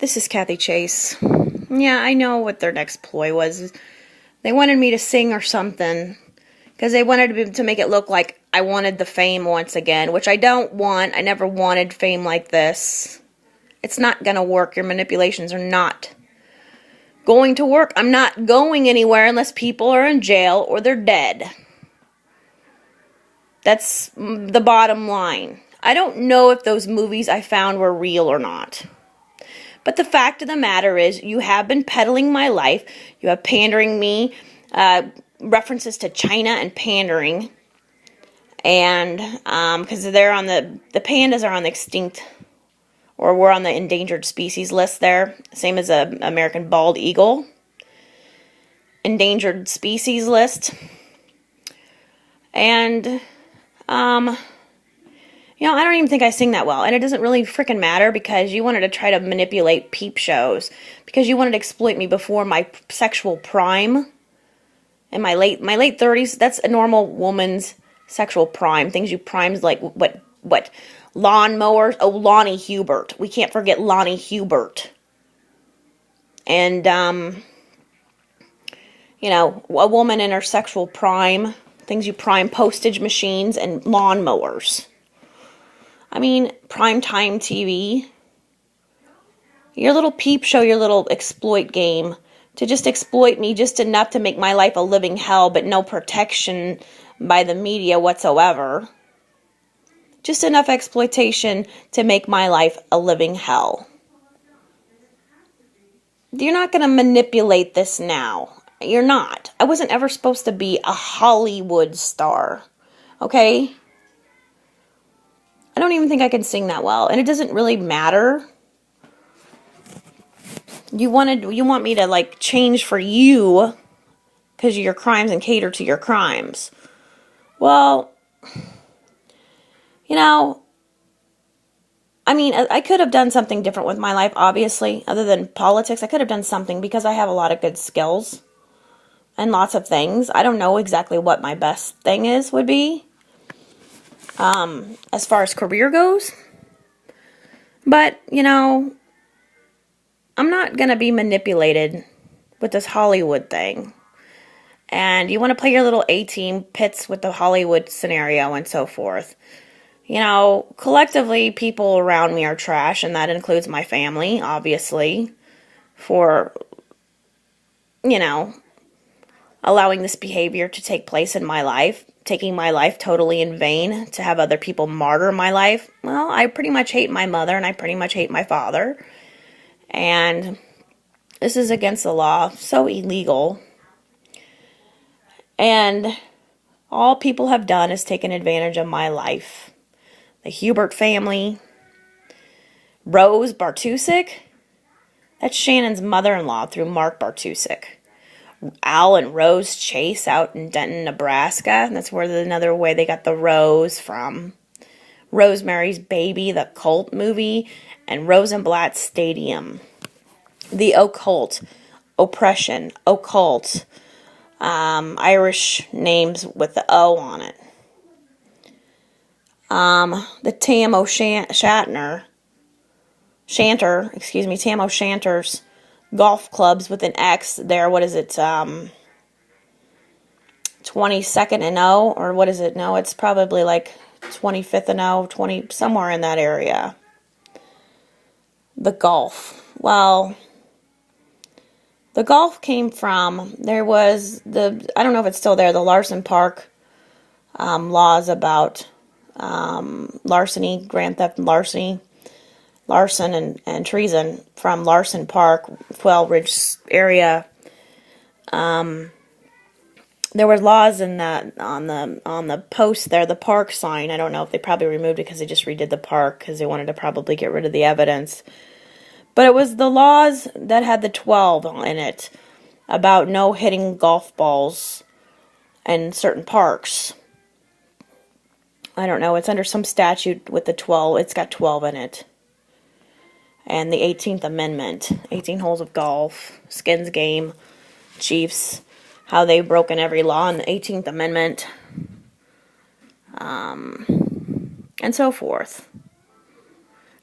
This is Kathy Chase. Yeah, I know what their next ploy was. They wanted me to sing or something because they wanted to make it look like I wanted the fame once again, which I don't want. I never wanted fame like this. It's not going to work. Your manipulations are not going to work. I'm not going anywhere unless people are in jail or they're dead. That's the bottom line. I don't know if those movies I found were real or not. But the fact of the matter is, you have been peddling my life. You have pandering me, references to China and pandering. And because they're on the pandas are on the extinct, or we're on the endangered species list there. Same as a American bald eagle. Endangered species list. And I don't even think I sing that well. And it doesn't really freaking matter because you wanted to try to manipulate peep shows. Because you wanted to exploit me before my sexual prime. In my late 30s, that's a normal woman's sexual prime. Things you primed like, what? Lawnmowers? Oh, Lonnie Hubert. We can't forget Lonnie Hubert. And, a woman in her sexual prime. Things you prime, postage machines and lawnmowers. I mean, primetime TV. Your little peep show, your little exploit game. To just exploit me just enough to make my life a living hell, but no protection by the media whatsoever. Just enough exploitation to make my life a living hell. You're not going to manipulate this now. You're not. I wasn't ever supposed to be a Hollywood star. Okay? I don't even think I can sing that well. And it doesn't really matter. You want me to change for you because of your crimes and cater to your crimes. Well, I could have done something different with my life, obviously, other than politics. I could have done something because I have a lot of good skills and lots of things. I don't know exactly what my best thing would be. As far as career goes. But, I'm not going to be manipulated with this Hollywood thing. And you want to play your little A-team pits with the Hollywood scenario and so forth. Collectively, people around me are trash, and that includes my family, obviously, for, allowing this behavior to take place in my life, taking my life totally in vain to have other people martyr my life. Well, I pretty much hate my mother, and I pretty much hate my father. And this is against the law, so illegal. And all people have done is taken advantage of my life. The Hubert family. Rose Bartusic. That's Shannon's mother-in-law through Mark Bartusic. Al and Rose Chase out in Denton, Nebraska. That's another way they got the Rose from. Rosemary's Baby, the cult movie, and Rosenblatt Stadium. The occult, oppression, occult, Irish names with the O on it. The Tam O'Shanter's golf clubs with an X there. What is it? 22nd and O, or what is it? No, it's probably 25th and O, 20, somewhere in that area. The golf. Well, the golf came from, there was I don't know if it's still there, the Larson Park laws about larceny, grand theft and larceny, larceny and treason from Larson Park, Quail Ridge area. There were laws in that on the post there, the park sign. I don't know if they probably removed it because they just redid the park because they wanted to probably get rid of the evidence. But it was the laws that had the 12 in it about no hitting golf balls in certain parks. I don't know. It's under some statute with the 12. It's got 12 in it. And the 18th Amendment. 18 holes of golf. Skins game. Chiefs. How they've broken every law in the 18th Amendment. And so forth.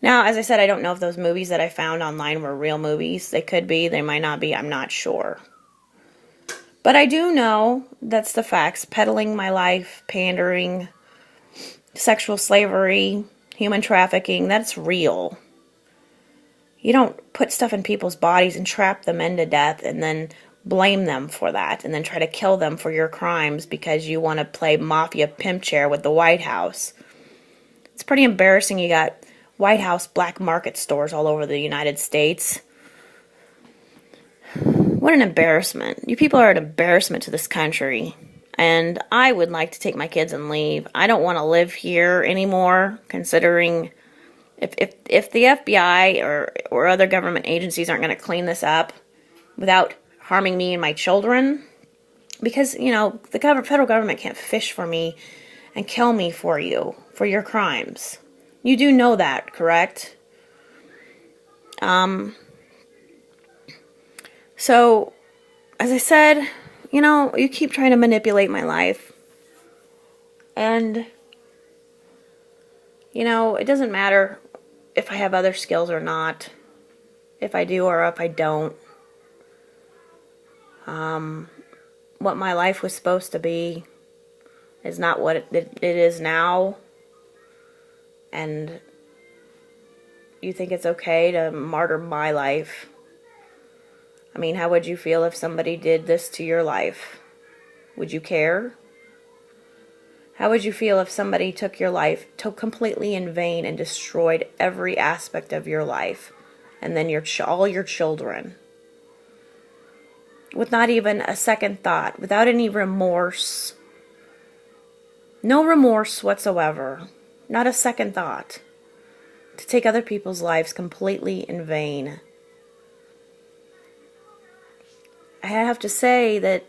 Now, as I said, I don't know if those movies that I found online were real movies. They could be, they might not be, I'm not sure. But I do know that's the facts. Peddling my life, pandering, sexual slavery, human trafficking, that's real. You don't put stuff in people's bodies and trap them into death and then blame them for that and then try to kill them for your crimes because you want to play mafia pimp chair with the White House. It's pretty embarrassing you got White House black market stores all over the United States. What an embarrassment. You people are an embarrassment to this country. And I would like to take my kids and leave. I don't want to live here anymore, considering if the FBI or other government agencies aren't going to clean this up without harming me and my children. Because, you know, the federal government can't fish for me and kill me for you, for your crimes. You do know that, correct? So, as I said, you know, you keep trying to manipulate my life. And, you know, it doesn't matter if I have other skills or not. If I do or if I don't. What my life was supposed to be is not what it is now. And you think it's okay to martyr my life. I mean, how would you feel if somebody did this to your life? Would you care? How would you feel if somebody took your life completely in vain and destroyed every aspect of your life? And then all your children? With not even a second thought, without any remorse. No remorse whatsoever. Not a second thought. To take other people's lives completely in vain. I have to say that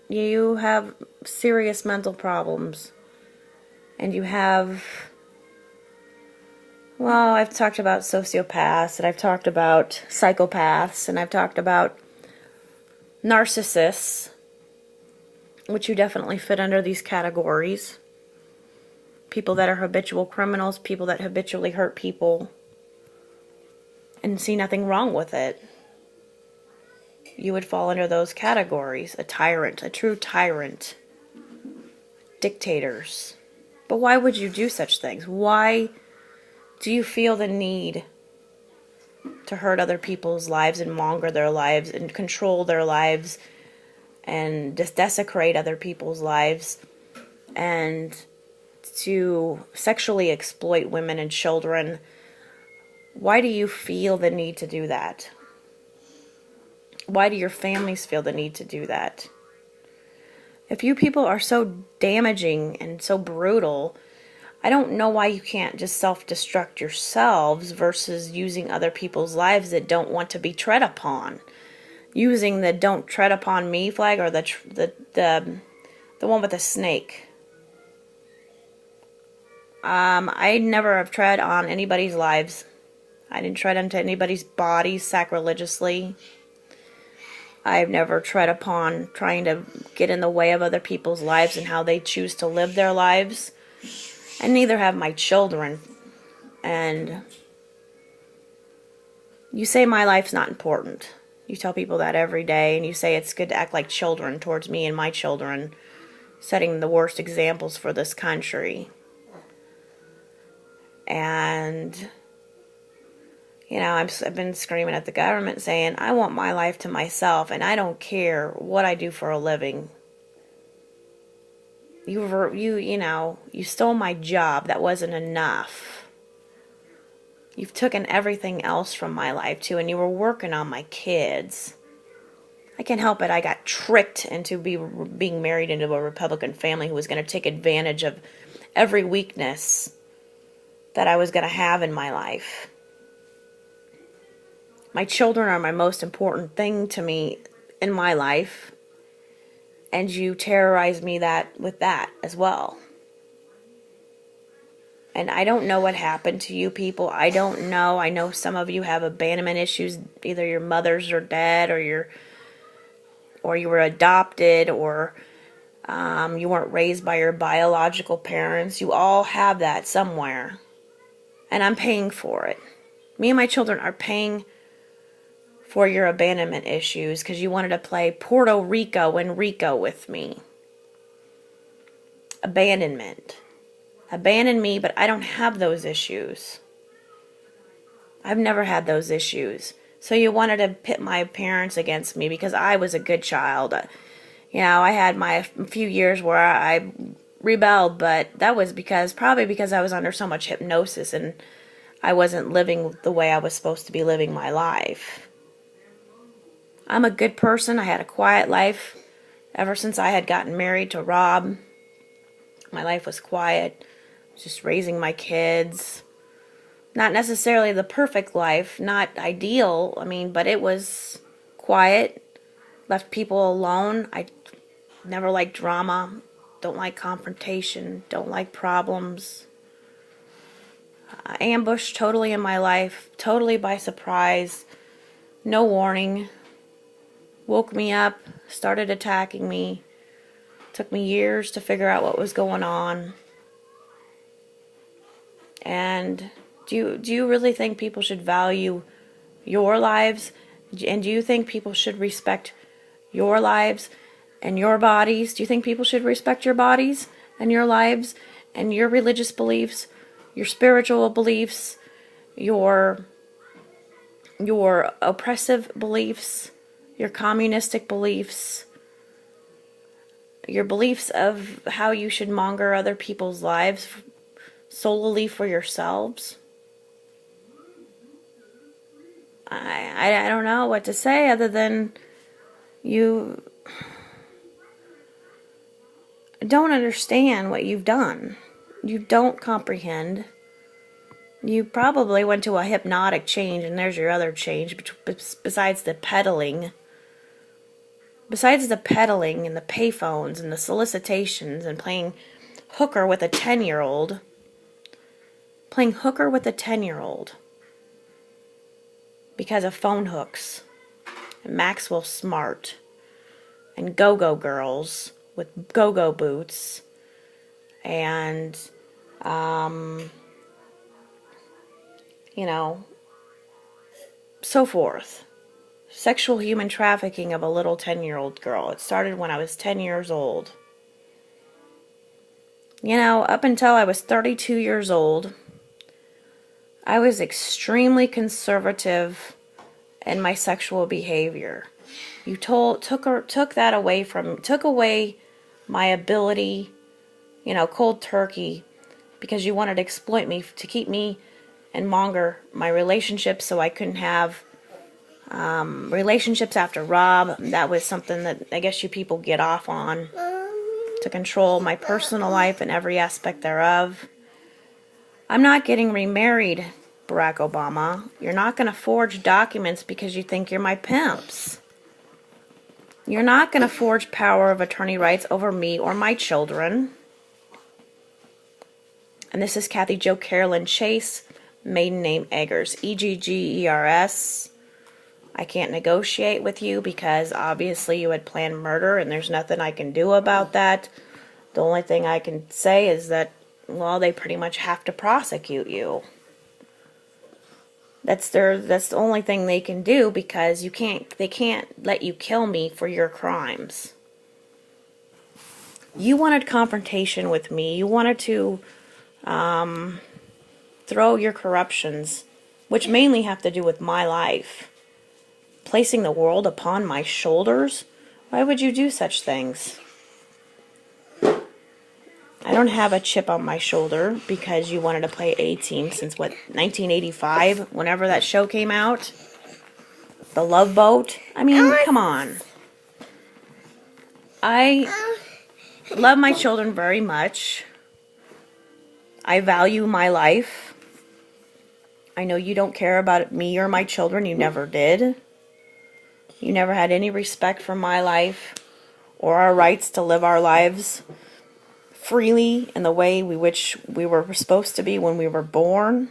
you have serious mental problems. And you have, well, I've talked about sociopaths, and I've talked about psychopaths, and I've talked about narcissists, which you definitely fit under these categories. People that are habitual criminals, people that habitually hurt people, and see nothing wrong with it. You would fall under those categories. A tyrant, a true tyrant. Dictators. But why would you do such things? Why do you feel the need to hurt other people's lives and monger their lives and control their lives and just desecrate other people's lives and to sexually exploit women and children? Why do you feel the need to do that? Why do your families feel the need to do that? If you people are so damaging and so brutal, I don't know why you can't just self-destruct yourselves versus using other people's lives that don't want to be tread upon. Using the "don't tread upon me" flag, or the one with the snake. I never have tread on anybody's lives. I didn't tread onto anybody's bodies sacrilegiously. I've never tread upon trying to get in the way of other people's lives and how they choose to live their lives. And neither have my children. And you say my life's not important. You tell people that every day, and you say it's good to act like children towards me and my children, setting the worst examples for this country. And you know, I've been screaming at the government saying, I want my life to myself, and I don't care what I do for a living. You stole my job. That wasn't enough. You've taken everything else from my life, too, and you were working on my kids. I can't help it. I got tricked into being married into a Republican family who was going to take advantage of every weakness that I was going to have in my life. My children are my most important thing to me in my life. And you terrorize me with that as well. And I don't know what happened to you people. I don't know. I know some of you have abandonment issues. Either your mothers are dead, or you were adopted, or you weren't raised by your biological parents. You all have that somewhere. And I'm paying for it. Me and my children are paying for your abandonment issues because you wanted to play Puerto Rico and Rico with me. Abandonment. Abandon me, but I don't have those issues. I've never had those issues. So you wanted to pit my parents against me because I was a good child. You know, I had my few years where I rebelled, but that was probably because I was under so much hypnosis and I wasn't living the way I was supposed to be living my life. I'm a good person. I had a quiet life ever since I had gotten married to Rob. My life was quiet, just raising my kids. Not necessarily the perfect life, not ideal, but it was quiet. Left people alone. I never liked drama. Don't like confrontation. Don't like problems. Ambushed totally in my life. Totally by surprise. No warning. Woke me up. Started attacking me. Took me years to figure out what was going on. And do you really think people should value your lives? And do you think people should respect your lives and your bodies? Do you think people should respect your bodies and your lives and your religious beliefs, your spiritual beliefs, your oppressive beliefs, your communistic beliefs, your beliefs of how you should monger other people's lives solely for yourselves? I don't know what to say other than you don't understand what you've done. You don't comprehend. You probably went to a hypnotic change, and there's your other change, besides the peddling. Besides the peddling and the payphones and the solicitations and playing hooker with a 10-year-old. Playing hooker with a 10-year-old. Because of phone hooks. And Maxwell Smart. And go-go girls with go-go boots. And, so forth. Sexual human trafficking of a little 10-year-old girl. It started when I was 10 years old. Up until I was 32 years old, I was extremely conservative in my sexual behavior. You took away my ability, cold turkey, because you wanted to exploit me to keep me and monger my relationships so I couldn't have relationships after Rob. That was something that I guess you people get off on, to control my personal life and every aspect thereof. I'm not getting remarried, Barack Obama. You're not going to forge documents because you think you're my pimps. You're not going to forge power of attorney rights over me or my children. And this is Kathy Jo Carolyn Chase, maiden name Eggers, Eggers. I can't negotiate with you because obviously you had planned murder and there's nothing I can do about that. The only thing I can say is that, they pretty much have to prosecute you. That's the only thing they can do, because they can't let you kill me for your crimes. You wanted confrontation with me. You wanted to throw your corruptions, which mainly have to do with my life, placing the world upon my shoulders. Why would you do such things? I don't have a chip on my shoulder because you wanted to play A-Team since, 1985, whenever that show came out? The Love Boat? Come on. I love my children very much. I value my life. I know you don't care about me or my children. You never did. You never had any respect for my life or our rights to live our lives freely in the way which we were supposed to be when we were born.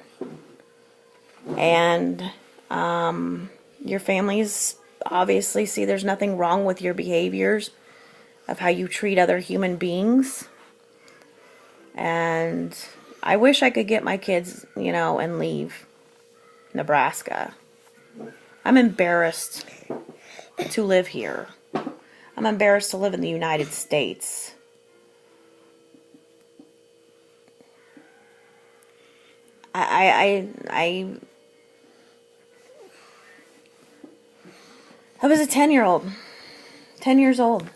And your families obviously see there's nothing wrong with your behaviors of how you treat other human beings. And I wish I could get my kids, and leave. Nebraska. I'm embarrassed to live here. I'm embarrassed to live in the United States. I was a 10-year-old. 10 years old.